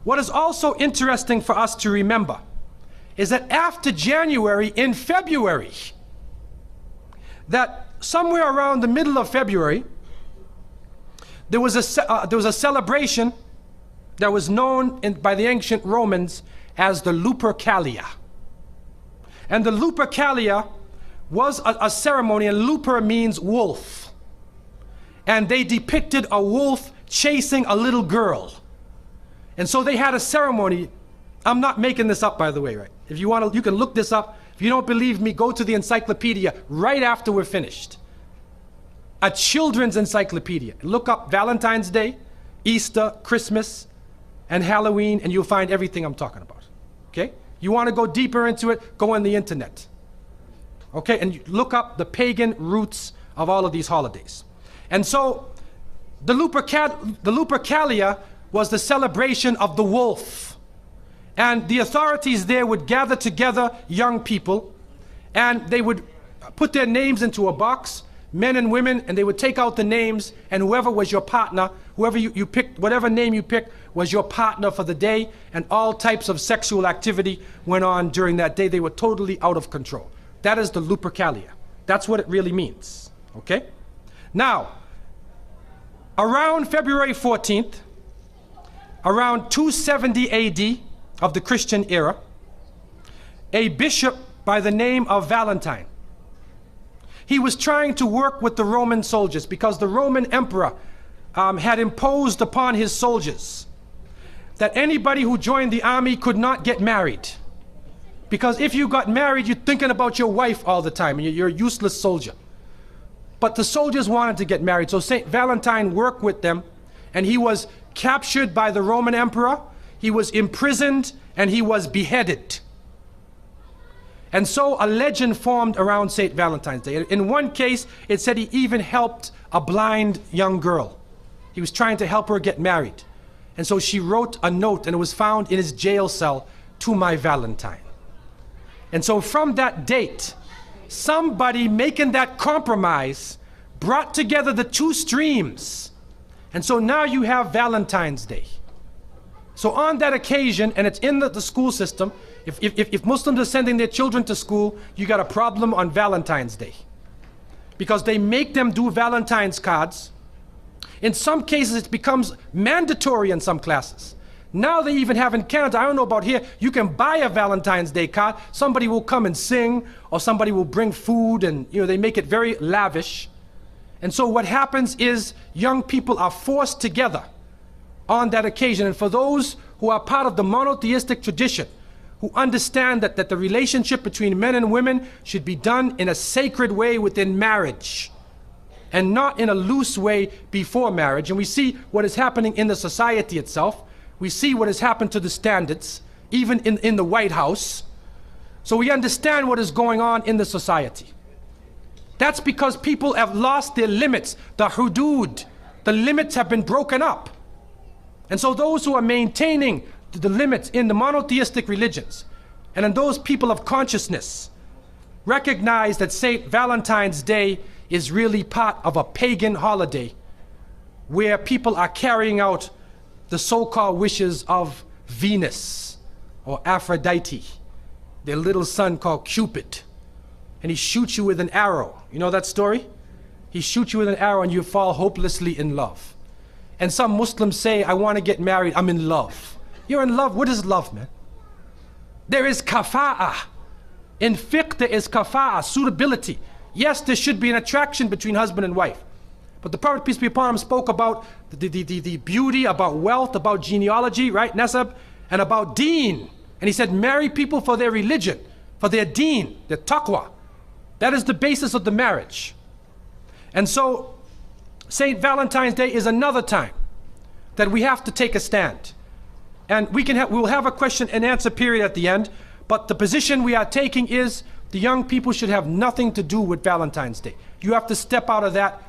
What is also interesting for us to remember is that after January, in February, that somewhere around the middle of February, there was a celebration that was known by the ancient Romans as the Lupercalia. And the Lupercalia was a ceremony, and luper means wolf. And they depicted a wolf chasing a little girl. And so they had a ceremony. I'm not making this up, by the way, right? If you want to, you can look this up. If you don't believe me, go to the encyclopedia right after we're finished. A children's encyclopedia. Look up Valentine's Day, Easter, Christmas, and Halloween, and you'll find everything I'm talking about. Okay? You want to go deeper into it, go on the internet. Okay? And you look up the pagan roots of all of these holidays. And so the Lupercalia was the celebration of the wolf. And the authorities there would gather together young people, and they would put their names into a box, men and women, and they would take out the names, and whoever was your partner, whoever you picked, whatever name you picked, was your partner for the day, and all types of sexual activity went on during that day. They were totally out of control. That is the Lupercalia. That's what it really means. Okay? Now, around February 14th, around 270 AD of the Christian era, a bishop by the name of Valentine, he was trying to work with the Roman soldiers because the Roman emperor had imposed upon his soldiers that anybody who joined the army could not get married. Because if you got married, you're thinking about your wife all the time, and you're a useless soldier. But the soldiers wanted to get married, so St. Valentine worked with them, and he was captured by the Roman emperor, he was imprisoned, and he was beheaded. And so a legend formed around St. Valentine's Day. In one case, it said he even helped a blind young girl. He was trying to help her get married. And so she wrote a note, and it was found in his jail cell, "To my Valentine." And so from that date, somebody making that compromise brought together the two streams. And so now you have Valentine's Day. So on that occasion, and it's in the school system, if Muslims are sending their children to school, you got a problem on Valentine's Day. Because they make them do Valentine's cards. In some cases, it becomes mandatory in some classes. Now they even have in Canada, I don't know about here, you can buy a Valentine's Day card. Somebody will come and sing, or somebody will bring food, and they make it very lavish. And so what happens is young people are forced together on that occasion. And for those who are part of the monotheistic tradition, who understand that the relationship between men and women should be done in a sacred way within marriage, and not in a loose way before marriage. And we see what is happening in the society itself. We see what has happened to the standards, even in the White House. So we understand what is going on in the society. That's because people have lost their limits, the hudud. The limits have been broken up. And so those who are maintaining the limits in the monotheistic religions, and in those people of consciousness, recognize that St. Valentine's Day is really part of a pagan holiday where people are carrying out the so-called wishes of Venus or Aphrodite, their little son called Cupid. And he shoots you with an arrow. You know that story? He shoots you with an arrow and you fall hopelessly in love. And some Muslims say, I want to get married, I'm in love. You're in love? What is love, man? There is kafa'ah. In fiqh, there is kafa'ah, suitability. Yes, there should be an attraction between husband and wife. But the Prophet, peace be upon him, spoke about the beauty, about wealth, about genealogy, right, nasab, and about deen. And he said, marry people for their religion, for their deen, their taqwa. That is the basis of the marriage. And so, St. Valentine's Day is another time that we have to take a stand. And we'll have a question and answer period at the end, but the position we are taking is the young people should have nothing to do with Valentine's Day. You have to step out of that